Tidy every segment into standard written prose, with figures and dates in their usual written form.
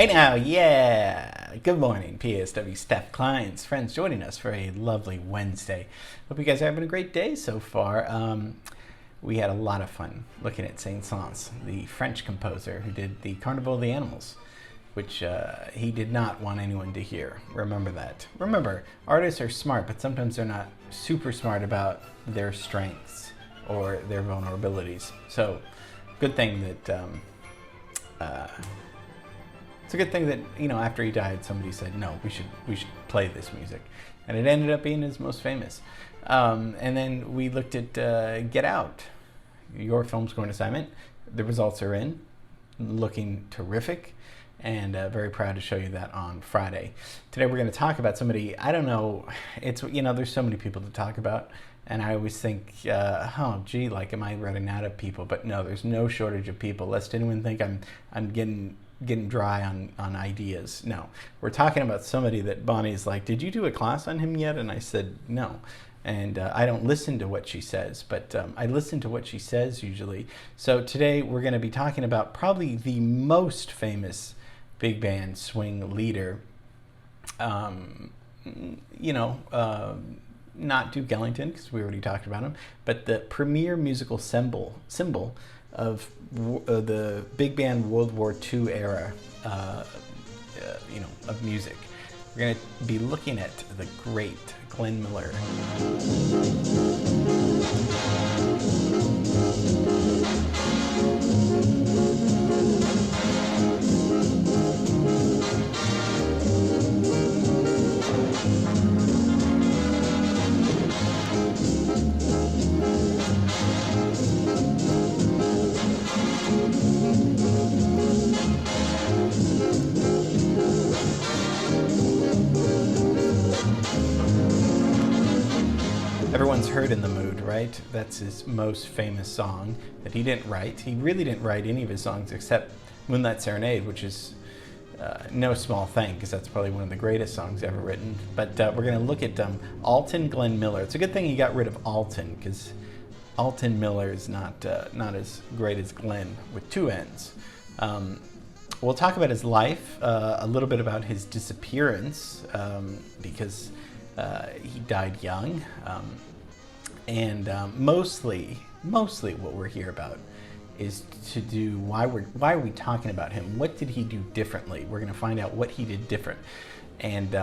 Hey now, yeah! Good morning, PSW Steph Kleins, friends joining us for a lovely Wednesday. Hope you guys are having a great day so far. We had a lot of fun looking at Saint-Saëns, the French composer who did the Carnival of the Animals, which he did not want anyone to hear. Remember that. Remember, artists are smart, but sometimes they're not super smart about their strengths or their vulnerabilities. So, good thing that it's a good thing that, you know, after he died, somebody said, no, we should play this music. And it ended up being his most famous. And then we looked at Get Out, your film scoring assignment. The results are in, looking terrific, and very proud to show you that on Friday. Today we're going to talk about somebody, I don't know, it's, you know, there's so many people to talk about. And I always think, oh, gee, like, am I running out of people? But no, there's no shortage of people. Lest anyone think I'm getting dry on ideas. No, we're talking about somebody that Bonnie's like, did you do a class on him yet? And I said, no. And I don't listen to what she says, but I listen to what she says usually. So today we're going to be talking about probably the most famous big band swing leader. Not Duke Ellington, because we already talked about him, but the premier musical symbol of the big band World War II era, of music. We're going to be looking at the great Glenn Miller. Everyone's heard In the Mood, right? That's his most famous song that he didn't write. He really didn't write any of his songs except Moonlight Serenade, which is no small thing, because that's probably one of the greatest songs ever written. But we're going to look at Alton Glenn Miller. It's a good thing he got rid of Alton, because Alton Miller is not as great as Glenn, with two N's. We'll talk about his life, a little bit about his disappearance, because he died young, and mostly what we're here about is to do why are we talking about him? What did he do differently? We're going to find out what he did different, and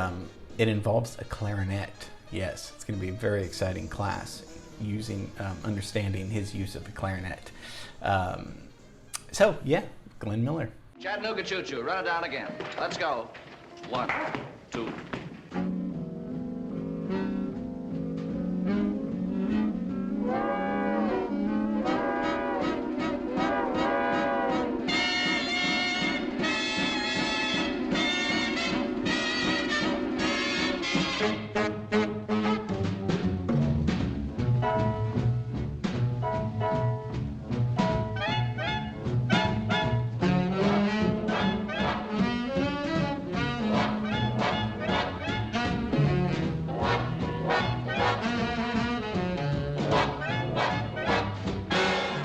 it involves a clarinet. Yes, it's going to be a very exciting class using understanding his use of the clarinet. So yeah, Glenn Miller. Chattanooga choo-choo, run it down again. Let's go. 1, 2.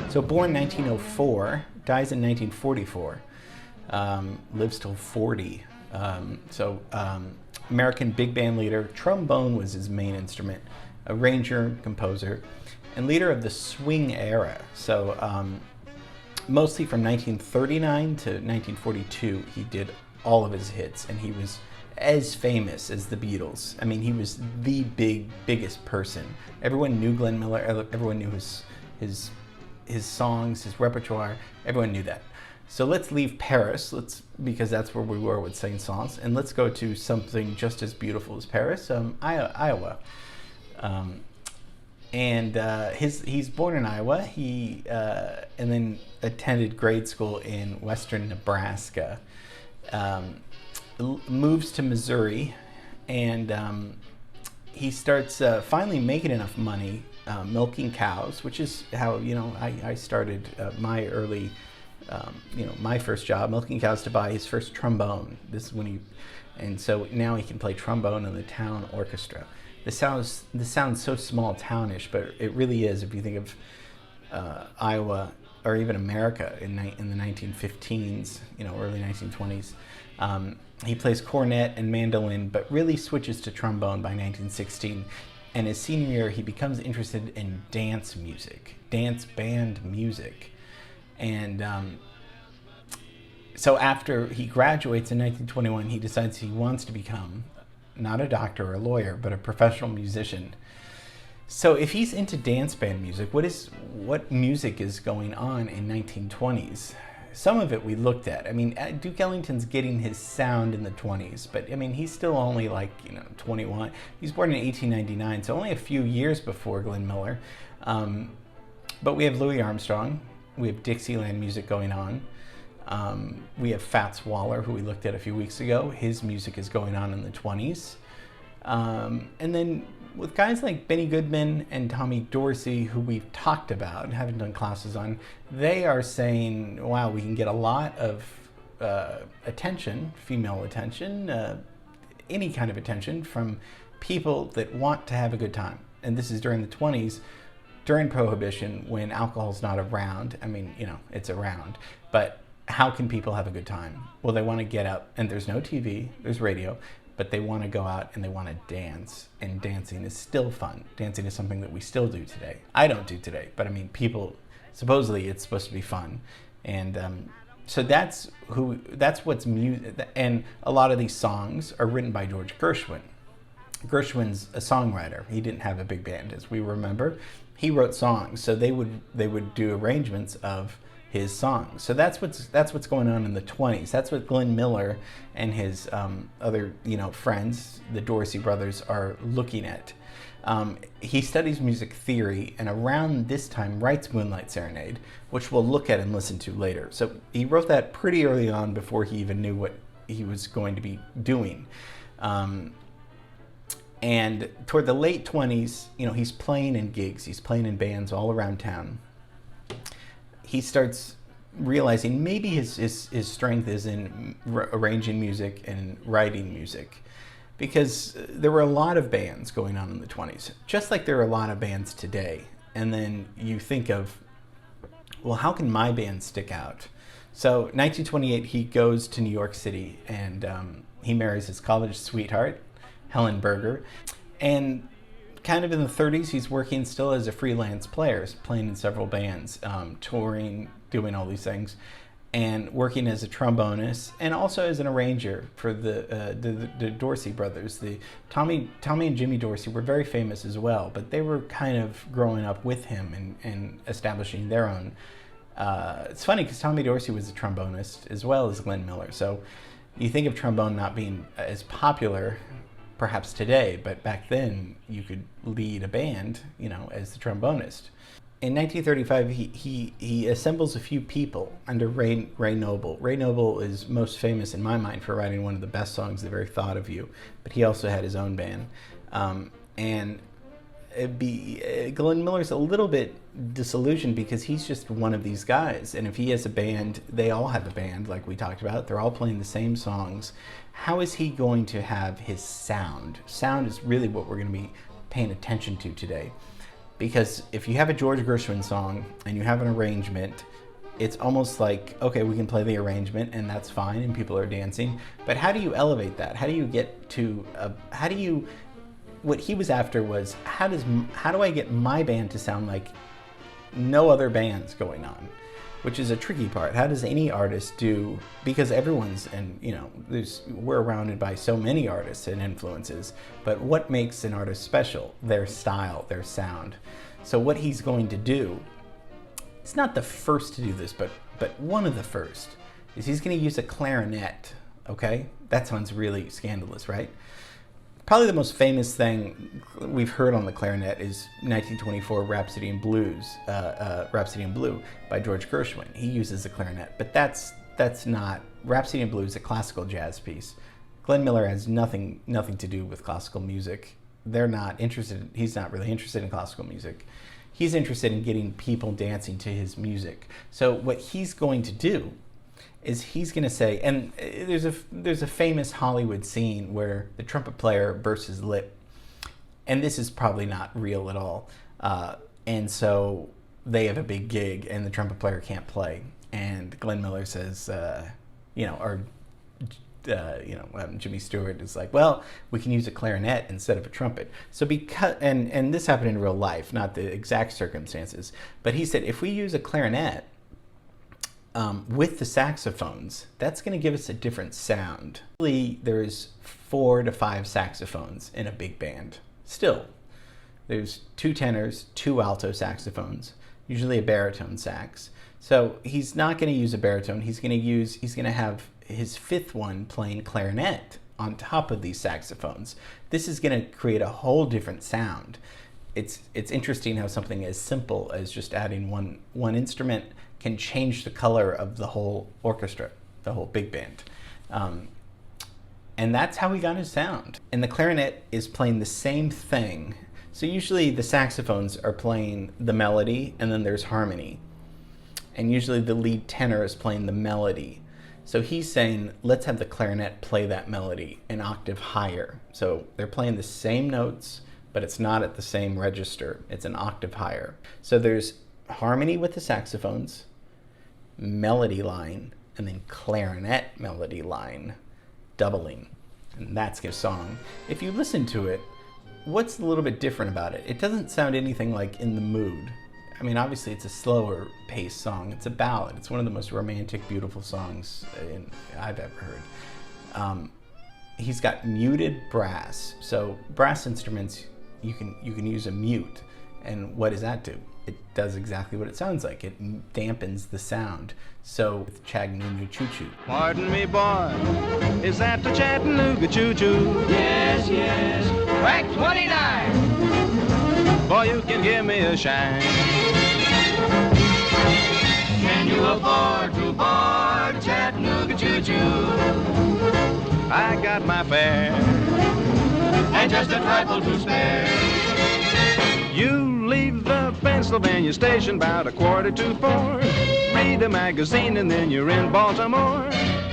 So born 1904, dies in 1944, lives till 40. American big band leader, trombone was his main instrument, arranger, composer, and leader of the swing era. So mostly from 1939 to 1942, he did all of his hits, and he was as famous as the Beatles. I mean, he was the biggest person. Everyone knew Glenn Miller. Everyone knew his songs, his repertoire. Everyone knew that. So let's leave Paris, because that's where we were with Saint-Saëns, and let's go to something just as beautiful as Paris, Iowa. He's born in Iowa. He and then attended grade school in western Nebraska. Moves to Missouri, and he starts finally making enough money milking cows, which is how I started my early, my first job, milking cows, to buy his first trombone. This is when and so now he can play trombone in the town orchestra. This sounds so small townish, but it really is if you think of Iowa or even America in the 1915s, early 1920s. He plays cornet and mandolin, but really switches to trombone by 1916. And his senior year, he becomes interested in dance music, dance band music. And so after he graduates in 1921, he decides he wants to become not a doctor or a lawyer, but a professional musician. So if he's into dance band music, what music is going on in 1920s? Some of it we looked at. I mean, Duke Ellington's getting his sound in the 20s, but I mean, he's still only 21. He's born in 1899, so only a few years before Glenn Miller. But we have Louis Armstrong, we have Dixieland music going on. We have Fats Waller, who we looked at a few weeks ago. His music is going on in the 20s. And then with guys like Benny Goodman and Tommy Dorsey, who we've talked about and haven't done classes on, they are saying, wow, we can get a lot of attention, female attention, any kind of attention from people that want to have a good time. And this is during the 20s, during Prohibition, when alcohol's not around. I mean, it's around, but how can people have a good time? Well, they want to get up, and there's no TV, there's radio, but they want to go out and they want to dance, and dancing is still fun. Dancing is something that we still do today. I don't do today, but I mean, people, supposedly it's supposed to be fun. And so that's what's music, and a lot of these songs are written by George Gershwin. Gershwin's a songwriter. He didn't have a big band, as we remember. He wrote songs, so they would do arrangements of his songs. So that's what's going on in the 20s. That's what Glenn Miller and his other friends, the Dorsey brothers, are looking at. He studies music theory, and around this time writes Moonlight Serenade, which we'll look at and listen to later. So he wrote that pretty early on, before he even knew what he was going to be doing. And toward the late 20s, he's playing in gigs, he's playing in bands all around town. He starts realizing maybe his strength is in arranging music and writing music, because there were a lot of bands going on in the 20s, just like there are a lot of bands today. And then you think of, well, how can my band stick out? So 1928, he goes to New York City, and he marries his college sweetheart, Helen Berger. And kind of in the 30s, he's working still as a freelance player, playing in several bands, touring, doing all these things, and working as a trombonist and also as an arranger for the Dorsey brothers. The Tommy and Jimmy Dorsey were very famous as well, but they were kind of growing up with him and establishing their own. It's funny because Tommy Dorsey was a trombonist as well as Glenn Miller, so you think of trombone not being as popular perhaps today, but back then you could lead a band, as the trombonist. In 1935, he assembles a few people under Ray Noble. Ray Noble is most famous in my mind for writing one of the best songs, The Very Thought of You, but he also had his own band. And Glenn Miller's a little bit disillusioned because he's just one of these guys, and if he has a band, they all have a band, like we talked about. They're all playing the same songs. How is he going to have his sound? Sound is really what we're going to be paying attention to today, because if you have a George Gershwin song and you have an arrangement, it's almost like, okay, we can play the arrangement and that's fine and people are dancing, but how do you elevate that? How do you get to what he was after was, how do I get my band to sound like no other bands going on, which is a tricky part. How does any artist do, because everyone's, and we're surrounded by so many artists and influences, but what makes an artist special? Their style, their sound. So what he's going to do, it's not the first to do this, but one of the first, is he's going to use a clarinet. Okay, that sounds really scandalous, right? Probably the most famous thing we've heard on the clarinet is 1924 Rhapsody in Blue by George Gershwin. He uses the clarinet, but that's not, Rhapsody in Blue is a classical jazz piece. Glenn Miller has nothing to do with classical music. They're not interested, he's not really interested in classical music. He's interested in getting people dancing to his music. So what he's going to do is he's going to say, and there's a famous Hollywood scene where the trumpet player bursts his lip, and this is probably not real at all, and so they have a big gig and the trumpet player can't play, and Glenn Miller says, or Jimmy Stewart is like, well, we can use a clarinet instead of a trumpet. So because, and this happened in real life, not the exact circumstances, but he said, if we use a clarinet with the saxophones, that's going to give us a different sound. Usually there's 4 to 5 saxophones in a big band. Still, there's 2 tenors, 2 alto saxophones, usually a baritone sax. So he's not going to use a baritone. He's going to have his 5th one playing clarinet on top of these saxophones. This is going to create a whole different sound. It's interesting how something as simple as just adding one instrument can change the color of the whole orchestra, the whole big band. And that's how he got his sound. And the clarinet is playing the same thing. So usually the saxophones are playing the melody and then there's harmony. And usually the lead tenor is playing the melody. So he's saying, let's have the clarinet play that melody an octave higher. So they're playing the same notes, but it's not at the same register. It's an octave higher. So there's harmony with the saxophones, melody line, and then clarinet melody line, doubling. And that's his song. If you listen to it, what's a little bit different about it? It doesn't sound anything like In the Mood. I mean, obviously it's a slower paced song. It's a ballad. It's one of the most romantic, beautiful songs I've ever heard. He's got muted brass. So brass instruments, you can use a mute. And what does that do? It does exactly what it sounds like. It dampens the sound. So with Chattanooga Choo Choo. Pardon me, boy, is that the Chattanooga Choo Choo? Yes, yes. Track 29. Boy, you can give me a shine. Can you afford to board Chattanooga Choo Choo? I got my fare And just a trifle to spare. You leave the Pennsylvania station about 3:45. Read a magazine and then you're in Baltimore.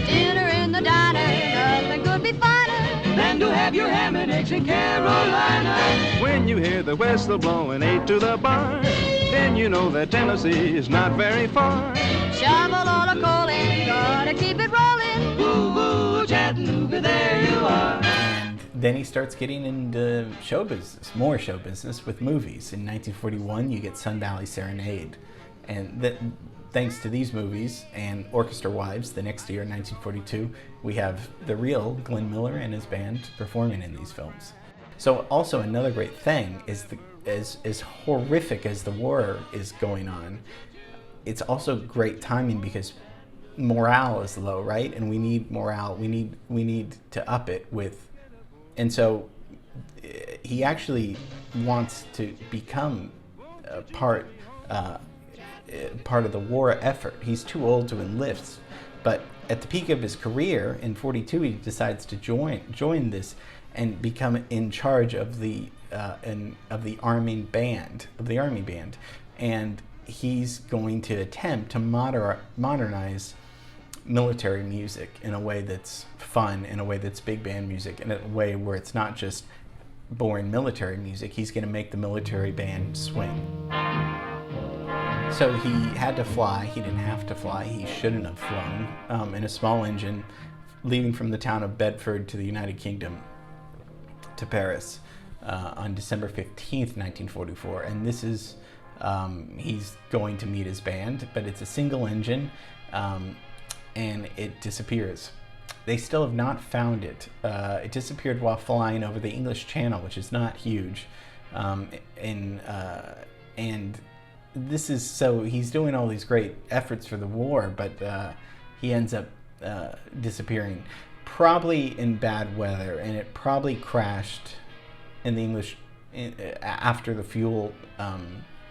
Dinner in the diner, nothing could be finer. Then to have your ham and eggs in Carolina. When you hear the whistle blowing 8 to the bar, then you know that Tennessee is not very far. Shovel all a coaling, gotta keep it rolling. Woo woo, Chattanooga, there you are. And then he starts getting into show business, more show business with movies. In 1941, you get Sun Valley Serenade. And thanks to these movies and Orchestra Wives, the next year, in 1942, we have the real Glenn Miller and his band performing in these films. So also another great thing is as horrific as the war is going on, it's also great timing because morale is low, right? And we need morale. We need to up it with, and so he actually wants to become a part of the war effort. He's too old to enlist, but at the peak of his career in 42, he decides to join this and become in charge of the army band, and he's going to attempt to modernize military music in a way that's fun, in a way that's big band music, in a way where it's not just boring military music. He's going to make the military band swing. So he had to fly. He didn't have to fly. He shouldn't have flown in a small engine, leaving from the town of Bedford to the United Kingdom to Paris on December 15th, 1944. And this is, he's going to meet his band, but it's a single engine and it disappears. They still have not found it. It disappeared while flying over the English Channel, which is not huge. And this is, so he's doing all these great efforts for the war, but he ends up disappearing, probably in bad weather, and it probably crashed in the English after the fuel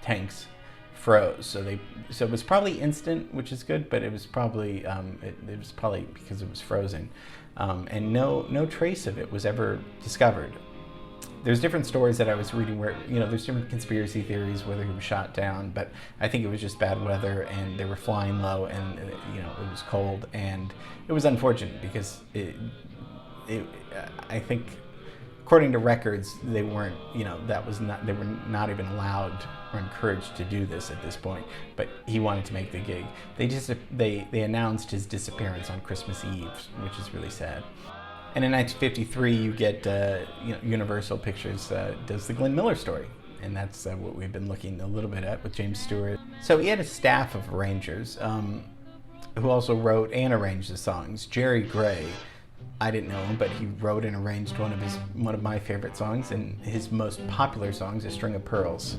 tanks froze. So it was probably instant, which is good, but it was probably it was probably because it was frozen, and no trace of it was ever discovered. There's different stories that I was reading where, there's different conspiracy theories whether he was shot down, but I think it was just bad weather and they were flying low and, it was cold, and it was unfortunate because I think according to records, they weren't, they were not even allowed encouraged to do this at this point, but he wanted to make the gig. They announced his disappearance on Christmas Eve, which is really sad. And in 1953, you get Universal Pictures does the Glenn Miller story, and that's what we've been looking a little bit at with James Stewart. So he had a staff of arrangers who also wrote and arranged the songs. Jerry Gray, I didn't know him, but he wrote and arranged one of my favorite songs, and his most popular songs, "A String of Pearls."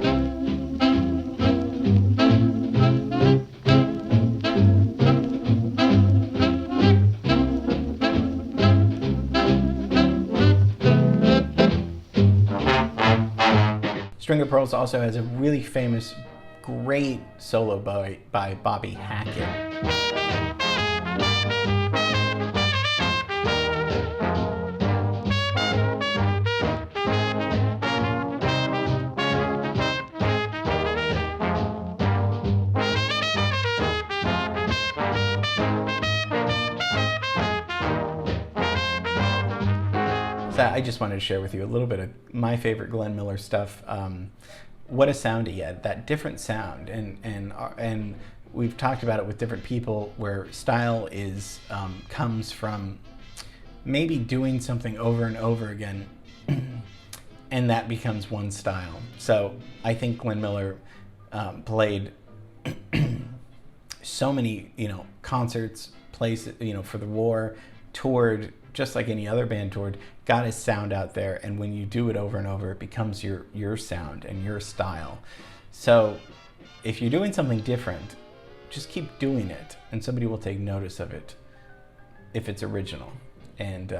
String of Pearls also has a really famous, great solo by Bobby Hackett. So I just wanted to share with you a little bit of my favorite Glenn Miller stuff. What a sound he had, that different sound, and we've talked about it with different people where style comes from maybe doing something over and over again, and that becomes one style. So I think Glenn Miller played so many concerts, places for the war, toured just like any other band toured, got his sound out there, and when you do it over and over, it becomes your sound and your style. So if you're doing something different, just keep doing it, and somebody will take notice of it if it's original. And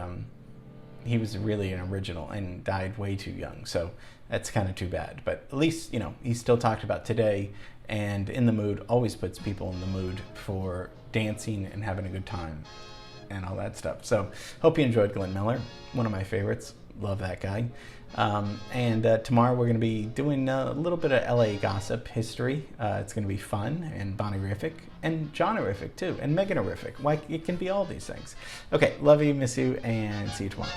he was really an original and died way too young, so that's kind of too bad. But at least he's still talked about today, and In the Mood always puts people in the mood for dancing and having a good time and all that stuff. So hope you enjoyed Glenn Miller, one of my favorites. Love that guy. And tomorrow we're going to be doing a little bit of LA gossip history. It's going to be fun, and Bonnie-rific, and John-rific too, and Megan-rific. It can be all these things. Okay, love you, miss you, and see you tomorrow.